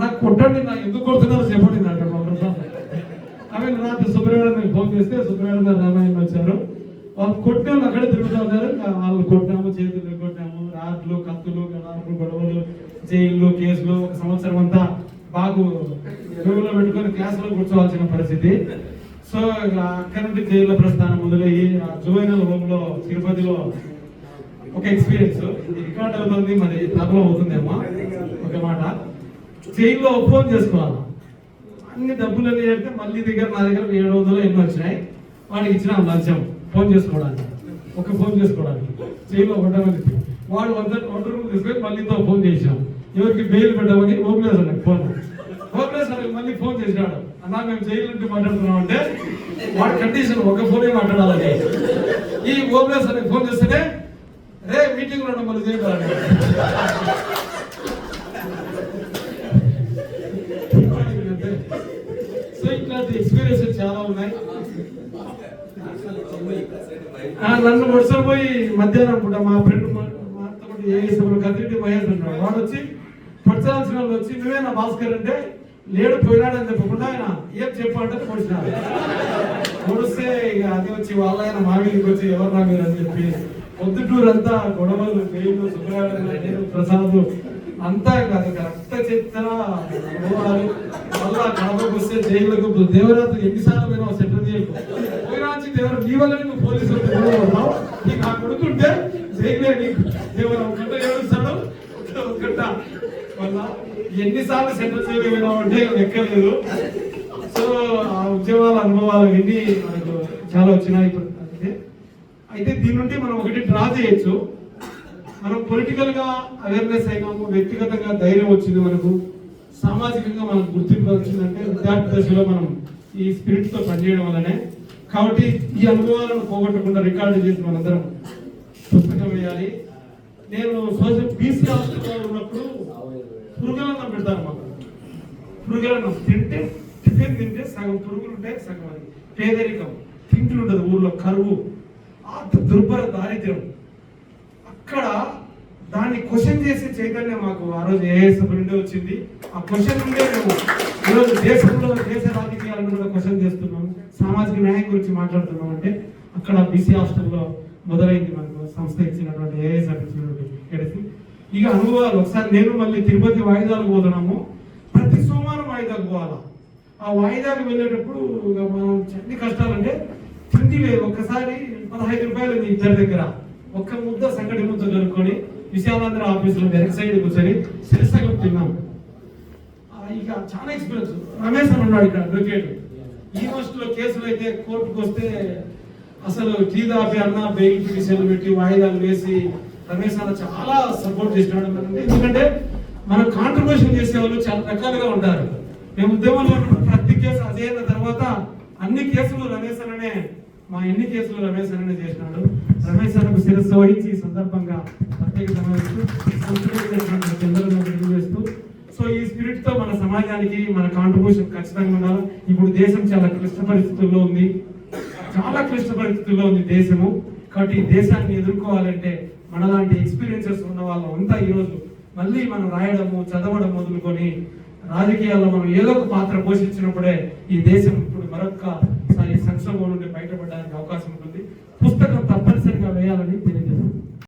నాకు కొట్టండి, నాకు ఎందుకు కొడుతున్నారో చెప్పండి. నాకు అవి రాత్రి సుబ్రహ్మణ్యం ఫోన్ చేస్తే సుబ్రహ్మణ్యం రామాయణ వచ్చారు. వాళ్ళు కొట్టాము, అక్కడే తిరుగుతూ ఉన్నారు. వాళ్ళు కొట్టాము, చేతులు కొట్టాము, రాట్లు కత్తులు గడార్లు గొడవలు, జైళ్ళు కేసులు, ఒక సంవత్సరం అంతా బాగు జోబులో పెట్టుకొని క్లాసులో కూర్చోవాల్సిన పరిస్థితి. సో అక్కడి నుండి జైల్లో ప్రస్థానం మొదలయ్యి జువైనల్ హోమ్ లో తిరుపతిలో ఒక ఎక్స్పీరియన్స్ రికార్డ్ అవుతుంది, మరి తబలో అవుతుందేమో. ఒక మాట, జైల్లో ఫోన్ చేసుకోవాలి, అన్ని డబ్బులన్నీ అంటే మళ్ళీ నా దగ్గర 700 ఎన్నో వచ్చినాయి. వాడికి ఇచ్చిన లంచం ఫోన్ చేసుకోవడానికి, ఒక ఫోన్ చేసుకోవడానికి జైల్లో ఉండమని. వాడు 100 రూపాయలు తీసుకొని మళ్ళీతో ఫోన్ చేసాం, ఎవరికి బెయిల్ పెట్టమని. ఓపెనేస్ అన్నది ఫోన్, ఓపెనేస్ అన్నది మళ్ళీ ఫోన్ చేసినాడు, అన్నా మేము జైలు నుండి మాట్లాడుతున్నాం అంటే వాడి కండిషన్ ఒక ఫోనే మాట్లాడాలని. ఈ ఓపెనేస్ అనే ఫోన్ చేస్తేనే రే మీటింగ్ లో మళ్ళీ చేయాలి. సో ఇట్లాంటి ఎక్స్పీరియన్సెస్ చాలా ఉన్నాయి. నన్ను ముడిసపోయి మధ్యాహ్నం పూట మా ఫ్రెండ్ కదిరెడ్డి మహేష్ ఉన్నాడు, వాడు వచ్చి పచ్చాల్సిన వాళ్ళు వచ్చి నువ్వే నా భాస్కర్ అంటే లేడు పోయినాడని చెప్పకుండా ఆయన ఏం చెప్పాలంటే పొడిచినాడు. పొడిస్తే ఇక అది వచ్చి వాళ్ళ ఆయన మా వీధికి వచ్చి ఎవరు నా మీరు అని చెప్పి పొద్దుటూరంతా గొడవలు, పేర్లు, సుబ్రహ్మణ్యం, ప్రసాద్ అంతా కాదు రక్త చిత్ర అనుభవాలు. మళ్ళా కడపకు వస్తే జైలుకు దేవరాత్రి ఎన్నిసార్లు పోయినా సెటిల్ చేయకు పోయినాచి దేవర నీ వల్ల నువ్వు పోలీసులు ఉన్నావు. నీకు ఆ కొడుకుంటే జైలే నీకు దేవర ఒకట ఏడుస్తాడు ఒకట. మళ్ళా ఎన్నిసార్లు సెటిల్ చేయలేవు అంటే ఎక్కలేదు. సో ఆ ఉద్యమాల అనుభవాలు ఎన్ని మనకు చాలా వచ్చినాయి. అయితే దీని నుండి మనం ఒకటి డ్రా చేయొచ్చు. మనం పొలిటికల్ గా అవేర్నెస్ అయినాము, వ్యక్తిగతంగా ధైర్యం వచ్చింది మనకు, సామాజికంగా మనకు గుర్తింపు వచ్చిందంటే విద్యార్థి దశలో మనం ఈ స్పిరిట్ తో పనిచేయడం వల్లనే. కాబట్టి ఈ అనుభవాలను పోగొట్టకుండా రికార్డు చేసి మనందరం పుస్తకం వేయాలి. నేను సోషల్ బీసీ హాస్టల్లో ఉన్నప్పుడు పురుగులన్నం పెడతాను మాకు. పురుగులన్నం తింటే టిఫిన్ తింటే సగం పురుగులు ఉంటాయి, సగం అది పేదరికం, తిండి ఉండదు ఊర్లో, కరువు, దుర్భర దారిద్ర్యం. అక్కడ దాన్ని క్వశ్చన్ చేసే చైతన్యం మాకు ఆ రోజు ఏఎస్ నుండి వచ్చింది. ఆ క్వశ్చన్ నుండే మేము ఈరోజు దేశంలో దేశ రాజకీయాలను కూడా క్వశ్చన్ చేస్తున్నాం, సామాజిక న్యాయం గురించి మాట్లాడుతున్నాం. అంటే అక్కడ బీసీ హాస్టల్లో మొదలైంది మనకు సంస్థ ఇచ్చినటువంటి ఏఎస్ ఇచ్చినటువంటి ఎడిసి. ఇక అనుభవాలు ఒకసారి నేను మళ్ళీ తిరుపతి వాయిదాలకు పోతున్నాము, ప్రతి సోమవారం వాయిదాకు పోవాలా. ఆ వాయిదాకు వెళ్ళేటప్పుడు ఇక మనం ఎన్ని కష్టాలంటే తిండి లేదు. ఒక్కసారి 15 రూపాయలు మీ ఇద్దరి దగ్గర ఒక్క ముద్ద సంగటి ముద్ద కనుక్కొని విశాలాంధ్ర ఆఫీసులో వెనక సైడ్ కూర్చొని సిరిసగం తిన్నాం. ఇక చాలా ఎక్స్పీరియన్స్. రమేష్ అని ఉన్నాడు ఇక్కడ అడ్వకేట్. యూనివర్సిటీలో కేసులు అయితే కోర్టుకు వస్తే అసలు టీ దాపి అన్న బెయిల్ పిటిషన్లు పెట్టి వాయిదాలు వేసి రమేష్ అన్న చాలా సపోర్ట్ చేసినాడు. ఎందుకంటే మన కాంట్రిబ్యూషన్ చేసే వాళ్ళు చాలా రకాలుగా ఉంటారు. మేము ఉద్యమంలో ప్రతి కేసు అదే అయిన తర్వాత అన్ని కేసులు రమేష్ అన్ననే, మా ఎన్ని కేసులు రమేష్ అన్ననే చేసినాడు. రమేష్ అన్నకు శిరస్సు వహించి ఈ సందర్భంగా ప్రత్యేక సమావేశం చేస్తూ, సో ఈ స్పిరిట్ తో మన సమాజానికి మన కాంట్రిబ్యూషన్ ఖచ్చితంగా ఉండాలి. ఇప్పుడు దేశం చాలా క్లిష్ట పరిస్థితుల్లో ఉంది, చాలా క్లిష్ట పరిస్థితుల్లో ఉంది దేశము. కాబట్టి ఈ దేశాన్ని ఎదుర్కోవాలంటే మనలాంటి ఎక్స్పీరియన్సెస్ ఉన్న వాళ్ళు అంతా ఈరోజు మళ్ళీ మనం రాయడము, చదవడం మొదలుకొని రాజకీయాల్లో మనం ఏదో ఒక పాత్ర పోషించినప్పుడే ఈ దేశం ఇప్పుడు మరొక